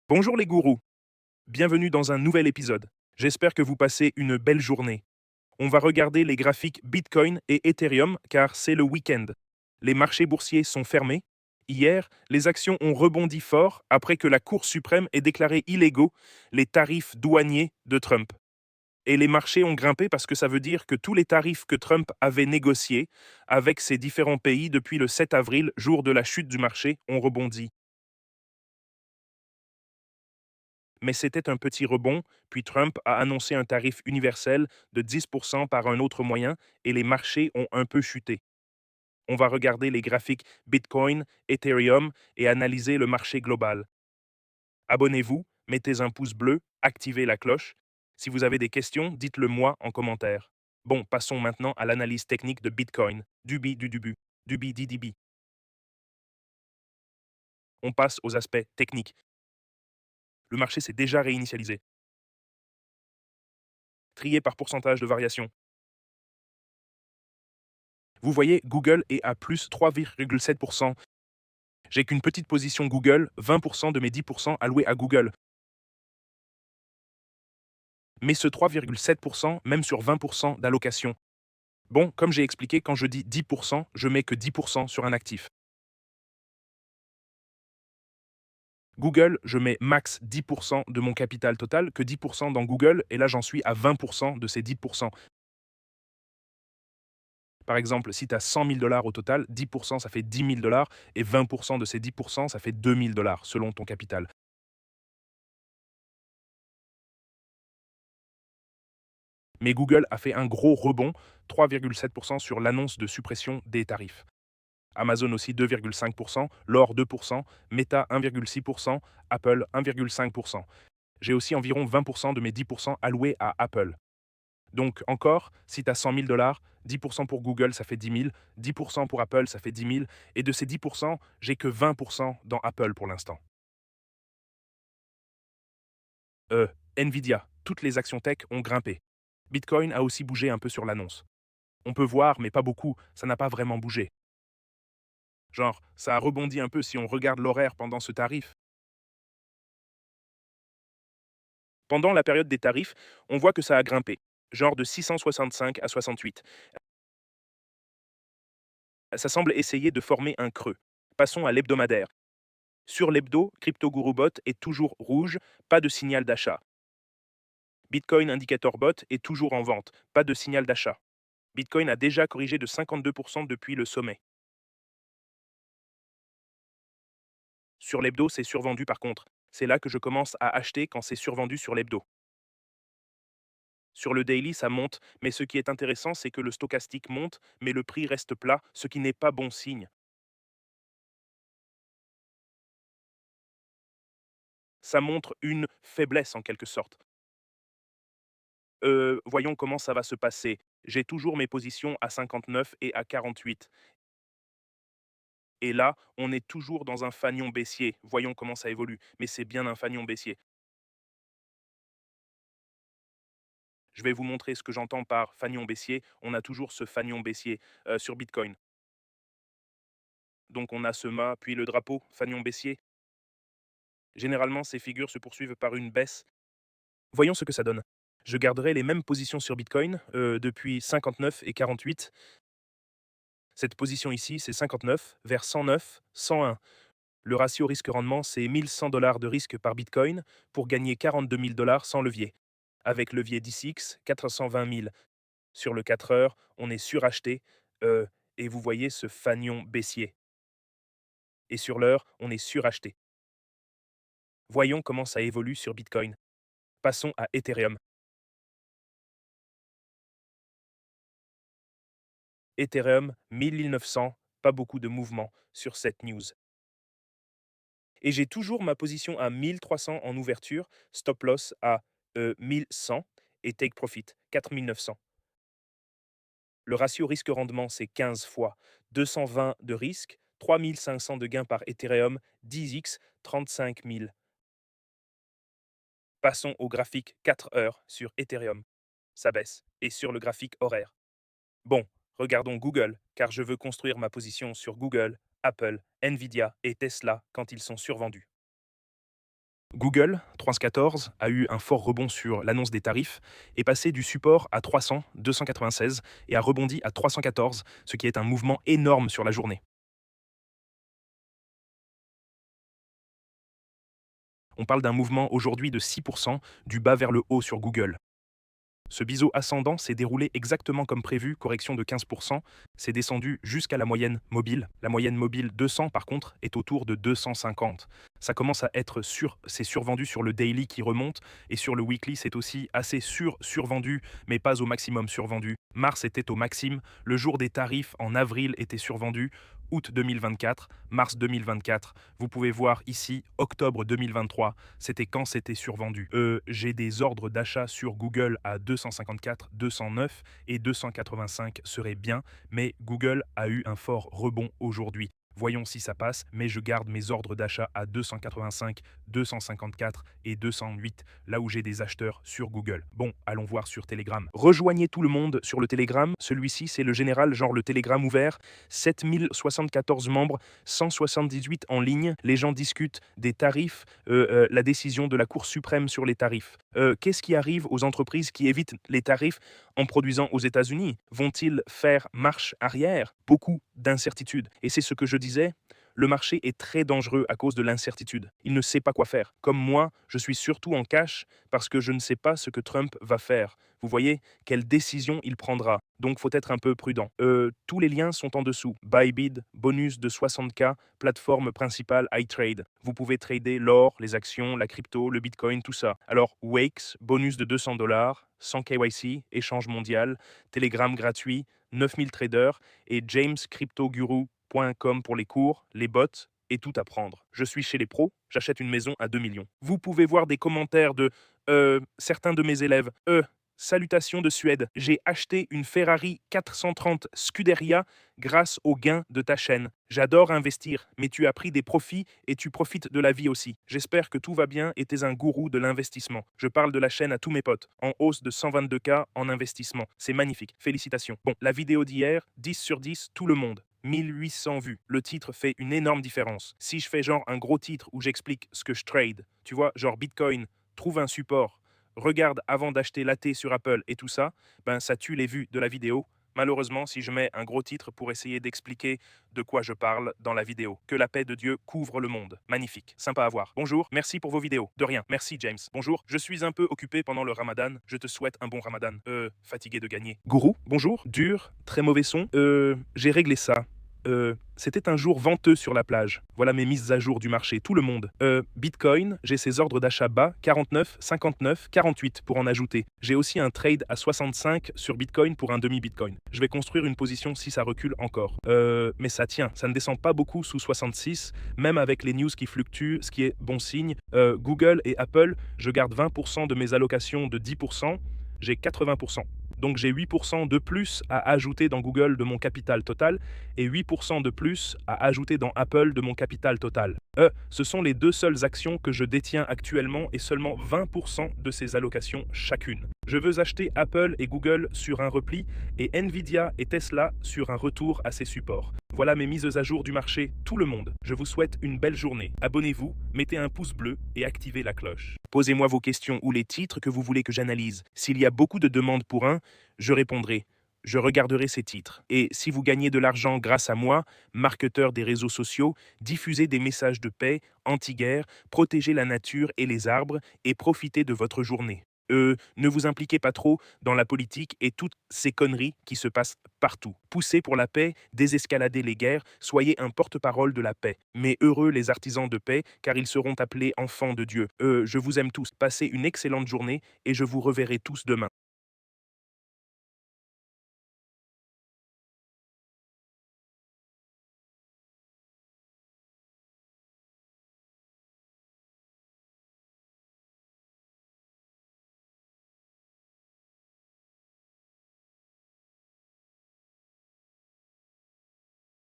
Bonjour les gourous, bienvenue dans un nouvel épisode. J'espère que vous passez une belle journée. On va regarder les graphiques Bitcoin et Ethereum car c'est le week-end. Les marchés boursiers sont fermés. Hier, les actions ont rebondi fort après que la Cour suprême ait déclaré illégaux les tarifs douaniers de Trump. Et les marchés ont grimpé parce que ça veut dire que tous les tarifs que Trump avait négociés avec ces différents pays depuis le 7 avril, jour de la chute du marché, ont rebondi. Mais c'était un petit rebond, puis Trump a annoncé un tarif universel de 10% par un autre moyen et les marchés ont un peu chuté. On va regarder les graphiques Bitcoin, Ethereum et analyser le marché global. Abonnez-vous, mettez un pouce bleu, activez la cloche. Si vous avez des questions, dites-le moi en commentaire. Bon, passons maintenant à l'analyse technique de Bitcoin. Dubi didibi. On passe aux aspects techniques. Le marché s'est déjà réinitialisé. Trié par pourcentage de variation. Vous voyez, Google est à plus 3,7%. J'ai qu'une petite position Google, 20% de mes 10% alloués à Google. Mais ce 3,7%, même sur 20% d'allocation. Bon, comme j'ai expliqué, quand je dis 10%, je mets que 10% sur un actif. Google, je mets max 10% de mon capital total, que 10% dans Google, et là j'en suis à 20% de ces 10%. Par exemple, si tu as 100 000 dollars au total, 10% ça fait 10 000 dollars, et 20% de ces 10% ça fait 2 000 dollars, selon ton capital. Mais Google a fait un gros rebond, 3,7% sur l'annonce de suppression des tarifs. Amazon aussi 2,5%, l'or 2%, Meta 1,6%, Apple 1,5%. J'ai aussi environ 20% de mes 10% alloués à Apple. Donc encore, si tu as 100 000 dollars, 10% pour Google, ça fait 10 000, 10% pour Apple, ça fait 10 000, et de ces 10%, j'ai que 20% dans Apple pour l'instant. Euh, Nvidia, toutes les actions tech ont grimpé. Bitcoin a aussi bougé un peu sur l'annonce. On peut voir, mais pas beaucoup, ça n'a pas vraiment bougé. Genre, ça a rebondi un peu si on regarde l'horaire pendant ce tarif. Pendant la période des tarifs, on voit que ça a grimpé, genre de 665 à 68. Ça semble essayer de former un creux. Passons à l'hebdomadaire. Sur l'hebdo, CryptoGuruBot est toujours rouge, pas de signal d'achat. Bitcoin Indicator Bot est toujours en vente, pas de signal d'achat. Bitcoin a déjà corrigé de 52% depuis le sommet. Sur l'hebdo, c'est survendu par contre. C'est là que je commence à acheter quand c'est survendu sur l'hebdo. Sur le daily, ça monte, mais ce qui est intéressant, c'est que le stochastique monte, mais le prix reste plat, ce qui n'est pas bon signe. Ça montre une faiblesse en quelque sorte. Voyons comment ça va se passer. J'ai toujours mes positions à 59 et à 48. Et là, on est toujours dans un fanion baissier. Voyons comment ça évolue. Mais c'est bien un fanion baissier. Je vais vous montrer ce que j'entends par fanion baissier. On a toujours ce fanion baissier sur Bitcoin. Donc on a ce mât, puis le drapeau, fanion baissier. Généralement, ces figures se poursuivent par une baisse. Voyons ce que ça donne. Je garderai les mêmes positions sur Bitcoin depuis 59 et 48. Cette position ici, c'est 59 vers 109, 101. Le ratio risque-rendement, c'est 1100 dollars de risque par Bitcoin pour gagner 42 000 dollars sans levier. Avec levier 10x, 420 000. Sur le 4 heures, on est suracheté et vous voyez ce fanion baissier. Et sur l'heure, on est suracheté. Voyons comment ça évolue sur Bitcoin. Passons à Ethereum. Ethereum, 1900, pas beaucoup de mouvement sur cette news. Et j'ai toujours ma position à 1300 en ouverture, stop loss à 1100 et take profit 4900. Le ratio risque-rendement, c'est 15 fois. 220 de risque, 3500 de gains par Ethereum, 10x, 35 000. Passons au graphique 4 heures sur Ethereum. Ça baisse. Et sur le graphique horaire. Bon, regardons Google, car je veux construire ma position sur Google, Apple, Nvidia et Tesla quand ils sont survendus. Google, 314, a eu un fort rebond sur l'annonce des tarifs, est passé du support à 300, 296 et a rebondi à 314, ce qui est un mouvement énorme sur la journée. On parle d'un mouvement aujourd'hui de 6% du bas vers le haut sur Google. Ce biseau ascendant s'est déroulé exactement comme prévu, correction de 15%, c'est descendu jusqu'à la moyenne mobile. La moyenne mobile 200 par contre est autour de 250. Ça commence à être c'est survendu sur le daily qui remonte et sur le weekly c'est aussi assez survendu mais pas au maximum survendu. Mars était au maximum, le jour des tarifs en avril était survendu, août 2024, mars 2024. Vous pouvez voir ici octobre 2023, c'était quand c'était survendu. J'ai des ordres d'achat sur Google à 254, 209 et 285 serait bien, mais Google a eu un fort rebond aujourd'hui. Voyons si ça passe, mais je garde mes ordres d'achat à 285, 254 et 208, là où j'ai des acheteurs sur Google. Bon, allons voir sur Telegram. Rejoignez tout le monde sur le Telegram. Celui-ci, c'est le général, genre le Telegram ouvert. 7074 membres, 178 en ligne. Les gens discutent des tarifs, la décision de la Cour suprême sur les tarifs. Qu'est-ce qui arrive aux entreprises qui évitent les tarifs en produisant aux États-Unis? Vont-ils faire marche arrière? Beaucoup d'incertitudes. Et c'est ce que je disais, le marché est très dangereux à cause de l'incertitude. Il ne sait pas quoi faire. Comme moi, je suis surtout en cash parce que je ne sais pas ce que Trump va faire. Vous voyez, quelle décision il prendra. Donc, faut être un peu prudent. Tous les liens sont en dessous. Bybid, bonus de 60K, plateforme principale iTrade. Vous pouvez trader l'or, les actions, la crypto, le bitcoin, tout ça. Alors, Wakes, bonus de 200 dollars, 100 KYC, échange mondial, Telegram gratuit, 9000 traders et jamescryptoguru.com pour les cours, les bots et tout apprendre. Je suis chez les pros, j'achète une maison à 2 millions. Vous pouvez voir des commentaires de certains de mes élèves. Salutations de Suède. J'ai acheté une Ferrari 430 Scuderia grâce aux gains de ta chaîne. J'adore investir, mais tu as pris des profits et tu profites de la vie aussi. J'espère que tout va bien et t'es un gourou de l'investissement. Je parle de la chaîne à tous mes potes, en hausse de 122K en investissement. C'est magnifique. Félicitations. Bon, la vidéo d'hier, 10 sur 10, tout le monde. 1800 vues. Le titre fait une énorme différence. Si je fais genre un gros titre où j'explique ce que je trade, tu vois, genre Bitcoin, trouve un support, regarde avant d'acheter latte sur Apple et tout ça, ben ça tue les vues de la vidéo. Malheureusement, si je mets un gros titre pour essayer d'expliquer de quoi je parle dans la vidéo. Que la paix de Dieu couvre le monde. Magnifique. Sympa à voir. Bonjour, merci pour vos vidéos. De rien. Merci James. Bonjour, je suis un peu occupé pendant le ramadan. Je te souhaite un bon ramadan. Fatigué de gagner. Gourou, bonjour. Dur, très mauvais son. J'ai réglé ça. C'était un jour venteux sur la plage. Voilà mes mises à jour du marché, tout le monde. Bitcoin, j'ai ses ordres d'achat bas, 49, 59, 48 pour en ajouter. J'ai aussi un trade à 65 sur Bitcoin pour un demi-Bitcoin. Je vais construire une position si ça recule encore. Mais ça tient, ça ne descend pas beaucoup sous 66, même avec les news qui fluctuent, ce qui est bon signe. Google et Apple, je garde 20% de mes allocations de 10%, j'ai 80%. Donc j'ai 8% de plus à ajouter dans Google de mon capital total et 8% de plus à ajouter dans Apple de mon capital total. Ce sont les deux seules actions que je détiens actuellement et seulement 20% de ces allocations chacune. Je veux acheter Apple et Google sur un repli et Nvidia et Tesla sur un retour à ces supports. Voilà mes mises à jour du marché, tout le monde. Je vous souhaite une belle journée. Abonnez-vous, mettez un pouce bleu et activez la cloche. Posez-moi vos questions ou les titres que vous voulez que j'analyse. S'il y a beaucoup de demandes pour un, je répondrai. Je regarderai ces titres. Et si vous gagnez de l'argent grâce à moi, marketeur des réseaux sociaux, diffusez des messages de paix, anti-guerre, protégez la nature et les arbres et profitez de votre journée. Ne vous impliquez pas trop dans la politique et toutes ces conneries qui se passent partout. Poussez pour la paix, désescaladez les guerres, soyez un porte-parole de la paix. Mais heureux les artisans de paix, car ils seront appelés enfants de Dieu. Je vous aime tous. Passez une excellente journée et je vous reverrai tous demain.